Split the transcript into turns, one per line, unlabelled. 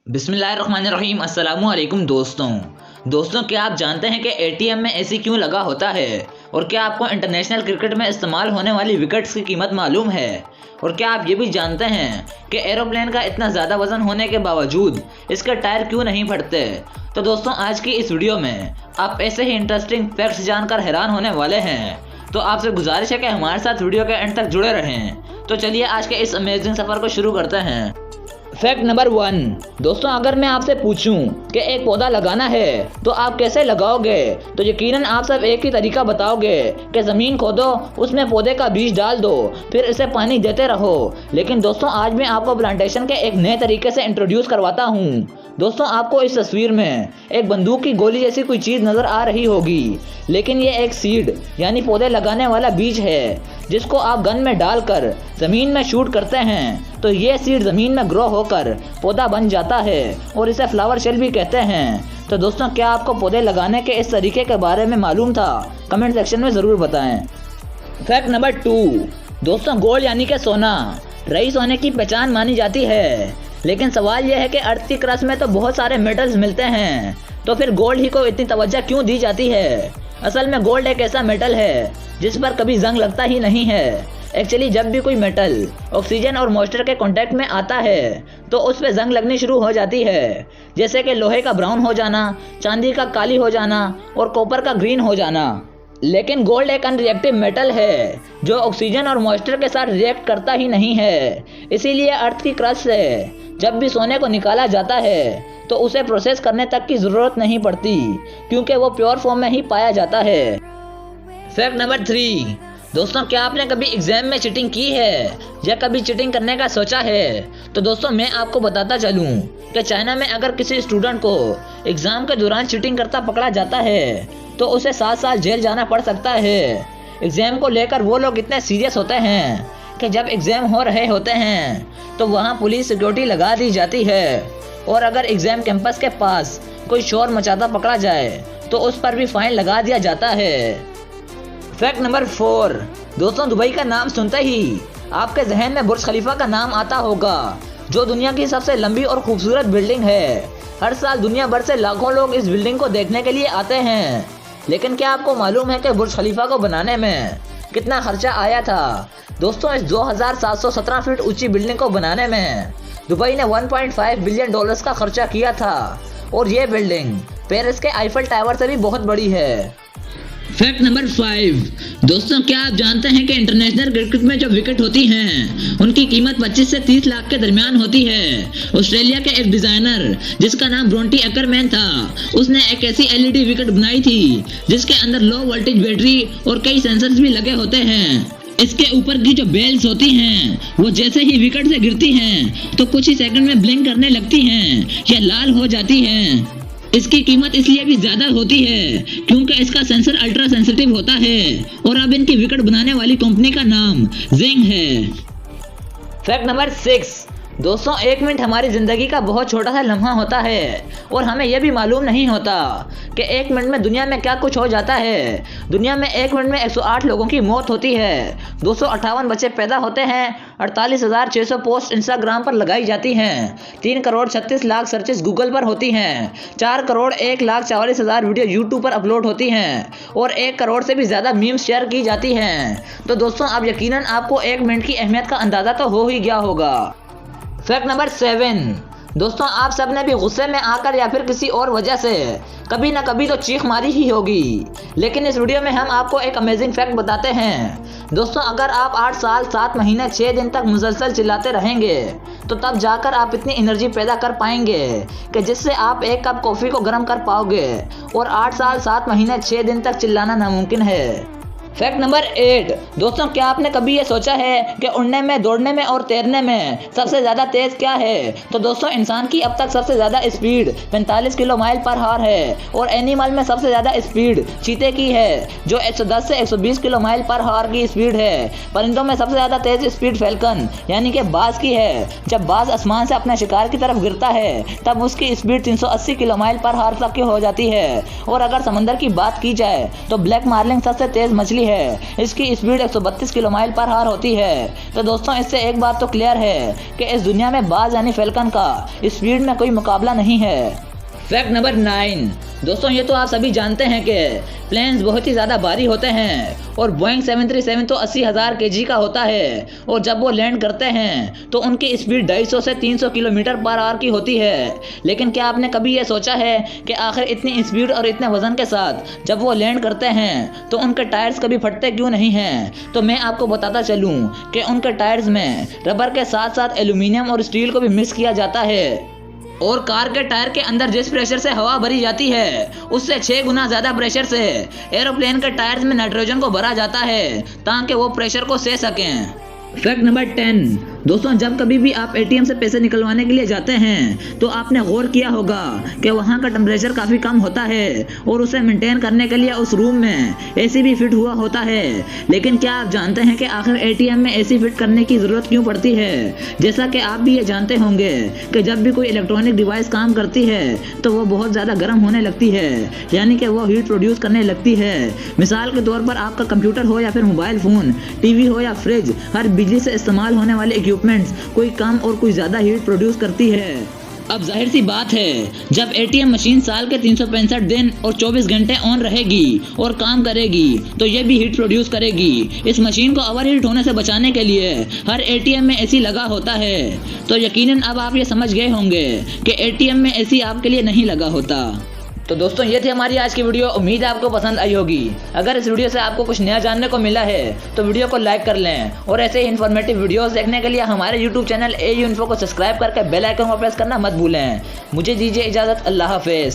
बिस्मिल्लाहिर्रहमानिर्रहीम। अस्सलामु अलैकुम दोस्तों क्या आप जानते हैं कि एटीएम में एसी क्यों लगा होता है? और क्या आपको इंटरनेशनल क्रिकेट में इस्तेमाल होने वाली विकेट्स की कीमत मालूम है? और क्या आप ये भी जानते हैं कि एरोप्लेन का इतना ज़्यादा वजन होने के बावजूद इसके टायर क्यों नहीं फटते? तो दोस्तों आज की इस वीडियो में आप ऐसे ही इंटरेस्टिंग फैक्ट्स जानकर हैरान होने वाले हैं। तो आपसे गुजारिश है कि हमारे साथ वीडियो के एंड तक जुड़े रहें। तो चलिए आज के इस अमेजिंग सफ़र को शुरू करते हैं। फैक्ट नंबर 1 दोस्तों, अगर मैं आपसे पूछूं कि एक पौधा लगाना है तो आप कैसे लगाओगे, तो यकीनन आप सब एक ही तरीका बताओगे कि ज़मीन खोदो, उसमें पौधे का बीज डाल दो, फिर इसे पानी देते रहो। लेकिन दोस्तों आज मैं आपको प्लांटेशन के एक नए तरीके से इंट्रोड्यूस करवाता हूँ। दोस्तों आपको इस तस्वीर में एक बंदूक की गोली जैसी कोई चीज़ नज़र आ रही होगी, लेकिन ये एक सीड यानी पौधे लगाने वाला बीज है, जिसको आप गन में डालकर ज़मीन में शूट करते हैं तो ये सीड ज़मीन में ग्रो होकर पौधा बन जाता है और इसे फ्लावर शेल भी कहते हैं। तो दोस्तों क्या आपको पौधे लगाने के इस तरीके के बारे में मालूम था? कमेंट सेक्शन में ज़रूर बताएं। फैक्ट नंबर 2 दोस्तों, गोल्ड यानी कि सोना रईस होने की पहचान मानी जाती है, लेकिन सवाल यह है कि अर्थ की क्रस्ट में तो बहुत सारे मेटल्स मिलते हैं, तो फिर गोल्ड ही को इतनी तवज्जो क्यों दी जाती है? असल में गोल्ड एक ऐसा मेटल है जिस पर कभी जंग लगता ही नहीं है। एक्चुअली जब भी कोई मेटल ऑक्सीजन और मॉइस्चर के कांटेक्ट में आता है तो उस पर जंग लगनी शुरू हो जाती है, जैसे कि लोहे का ब्राउन हो जाना, चांदी का काली हो जाना और कॉपर का ग्रीन हो जाना। लेकिन गोल्ड एक अनरिएक्टिव मेटल है जो ऑक्सीजन और मॉइस्चर के साथ रिएक्ट करता ही नहीं है। इसीलिए अर्थ की क्रस्ट से जब भी सोने को निकाला जाता है तो उसे प्रोसेस करने तक की ज़रूरत नहीं पड़ती, क्योंकि वो प्योर फॉर्म में ही पाया जाता है। फैक्ट नंबर 3 दोस्तों, क्या आपने कभी एग्जाम में चीटिंग की है या कभी चीटिंग करने का सोचा है? तो दोस्तों मैं आपको बताता चलूं कि चाइना में अगर किसी स्टूडेंट को एग्जाम के दौरान चीटिंग करता पकड़ा जाता है तो उसे 7 साल जेल जाना पड़ सकता है। एग्जाम को लेकर वो लोग इतने सीरियस होते हैं कि जब एग्जाम हो रहे होते हैं तो वहाँ पुलिस सिक्योरिटी लगा दी जाती है, और अगर एग्जाम कैंपस के पास कोई शोर मचाता पकड़ा जाए तो उस पर भी फाइन लगा दिया जाता है। फैक्ट नंबर 4 दोस्तों, दुबई का नाम सुनते ही आपके जहन में बुर्ज खलीफा का नाम आता होगा, जो दुनिया की सबसे लंबी और खूबसूरत बिल्डिंग है। हर साल दुनिया भर से लाखों लोग इस बिल्डिंग को देखने के लिए आते हैं। लेकिन क्या आपको मालूम है कि बुर्ज खलीफा को बनाने में कितना खर्चा आया था? दोस्तों इस 2717 फीट ऊंची बिल्डिंग को बनाने में दुबई ने 1.5 बिलियन डॉलर्स का खर्चा किया था, और ये बिल्डिंग पेरिस के आईफल टावर से भी बहुत बड़ी है। फैक्ट नंबर 5 दोस्तों, क्या आप जानते हैं कि इंटरनेशनल क्रिकेट में जो विकेट होती हैं उनकी कीमत 25 से 30 लाख के दरमियान होती है। ऑस्ट्रेलिया के एक डिजाइनर जिसका नाम ब्रोंटी अकरमैन था, उसने एक ऐसी एलईडी विकेट बनाई थी जिसके अंदर लो वोल्टेज बैटरी और कई सेंसर्स भी लगे होते हैं। इसके ऊपर की जो बेल्स होती हैं वो जैसे ही विकेट से गिरती हैं तो कुछ ही सेकंड में ब्लिंक करने लगती हैं या लाल हो जाती हैं। इसकी कीमत इसलिए भी ज्यादा होती है क्योंकि इसका सेंसर अल्ट्रा सेंसिटिव होता है, और अब इनकी विकेट बनाने वाली कंपनी का नाम जिंग है। फैक्ट नंबर 6 दोस्तों, 1 मिनट हमारी ज़िंदगी का बहुत छोटा सा लम्हा होता है, और हमें यह भी मालूम नहीं होता कि 1 मिनट में दुनिया में क्या कुछ हो जाता है। दुनिया में 1 मिनट में 108 लोगों की मौत होती है, 258 बच्चे पैदा होते हैं, 48,600 पोस्ट इंस्टाग्राम पर लगाई जाती हैं, 3 करोड़ 36 लाख सर्चेस गूगल पर होती हैं, 4 करोड़ 1,44,000 वीडियो यूट्यूब पर अपलोड होती हैं, और 1 करोड़ से भी ज़्यादा मीम्स शेयर की जाती हैं। तो दोस्तों अब यकीनन आपको 1 मिनट की अहमियत का अंदाज़ा तो हो ही गया होगा। फैक्ट नंबर 7 दोस्तों, आप सब ने भी गुस्से में आकर या फिर किसी और वजह से कभी ना कभी तो चीख मारी ही होगी, लेकिन इस वीडियो में हम आपको एक अमेजिंग फैक्ट बताते हैं। दोस्तों अगर आप 8 साल 7 महीने 6 दिन तक मुसलसल चिल्लाते रहेंगे तो तब जाकर आप इतनी एनर्जी पैदा कर पाएंगे कि जिससे आप 1 कप कॉफ़ी को गर्म कर पाओगे, और 8 साल 7 महीने 6 दिन तक चिल्लाना नामुमकिन है। फैक्ट नंबर 8 दोस्तों, क्या आपने कभी ये सोचा है कि उड़ने में, दौड़ने में और तैरने में सबसे ज़्यादा तेज़ क्या है? तो दोस्तों इंसान की अब तक सबसे ज़्यादा स्पीड 45 किलो माइल पर हावर है, और एनिमल में सबसे ज़्यादा स्पीड चीते की है जो 110 से 120 किलो माइल पर हावर की स्पीड है। परिंदों में सबसे ज़्यादा तेज़ स्पीड फैल्कन यानी कि बाज की है। जब बाज आसमान से अपने शिकार की तरफ गिरता है तब उसकी स्पीड 380 किलो माइल पर हावर तक की हो जाती है। और अगर समंदर की बात की जाए तो ब्लैक मार्लिन सबसे तेज़ मछली वाली है। इसकी स्पीड 132 किलोमीटर पर आवर होती है। तो दोस्तों इससे एक बात तो क्लियर है कि इस दुनिया में बाज यानी फैल्कन का स्पीड में कोई मुकाबला नहीं है। फैक्ट नंबर 9 दोस्तों, ये तो आप सभी जानते हैं कि प्लेन्स बहुत ही ज़्यादा भारी होते हैं और बोइंग 737 तो 80,000 kg का होता है और जब वो लैंड करते हैं तो उनकी स्पीड 250 से 300 किलोमीटर पर आवर की होती है। लेकिन क्या आपने कभी ये सोचा है कि आखिर इतनी स्पीड और इतने वजन के साथ जब वो लैंड करते हैं तो उनके टायर्स कभी फटते क्यों नहीं हैं? तो मैं आपको बताता चलूँ कि उनके टायर्स में रबर के साथ साथ एल्यूमिनियम और स्टील को भी मिक्स किया जाता है और कार के टायर के अंदर जिस प्रेशर से हवा भरी जाती है उससे 6 गुना ज़्यादा प्रेशर से एरोप्लेन के टायर्स में नाइट्रोजन को भरा जाता है ताकि वो प्रेशर को सह सकें। फैक्ट नंबर 10 दोस्तों, जब कभी भी आप एटीएम से पैसे निकलवाने के लिए जाते हैं तो आपने गौर किया होगा कि वहाँ का टेम्परेचर काफ़ी कम होता है और उसे मेंटेन करने के लिए उस रूम में एसी भी फिट हुआ होता है। लेकिन क्या आप जानते हैं कि आखिर एटीएम में एसी फिट करने की ज़रूरत क्यों पड़ती है? जैसा कि आप भी ये जानते होंगे कि जब भी कोई इलेक्ट्रॉनिक डिवाइस काम करती है तो वो बहुत ज़्यादा गर्म होने लगती है, यानी कि वो हीट प्रोड्यूस करने लगती है। मिसाल के तौर पर आपका कंप्यूटर हो या फिर मोबाइल फ़ोन, टीवी हो या फ्रिज, हर बिजली से इस्तेमाल होने वाले इक्विपमेंट्स कोई कम और कोई ज़्यादा हीट प्रोड्यूस करती है। अब जाहिर सी बात है, जब एटीएम मशीन साल के 365 दिन और 24 घंटे ऑन रहेगी और काम करेगी तो ये भी हीट प्रोड्यूस करेगी। इस मशीन को ओवर हीट होने से बचाने के लिए हर एटीएम में एसी लगा होता है। तो यकीनन अब आप ये समझ गए होंगे कि एटीएम में एसी आपके लिए नहीं लगा होता। तो दोस्तों ये थी हमारी आज की वीडियो। उम्मीद है आपको पसंद आई होगी। अगर इस वीडियो से आपको कुछ नया जानने को मिला है तो वीडियो को लाइक कर लें और ऐसे ही इन्फॉर्मेटिव वीडियोस देखने के लिए हमारे यूट्यूब चैनल AU इन्फो को सब्सक्राइब करके बेल आइकन को प्रेस करना मत भूलें। मुझे दीजिए इजाज़त। अल्लाह हाफिज़।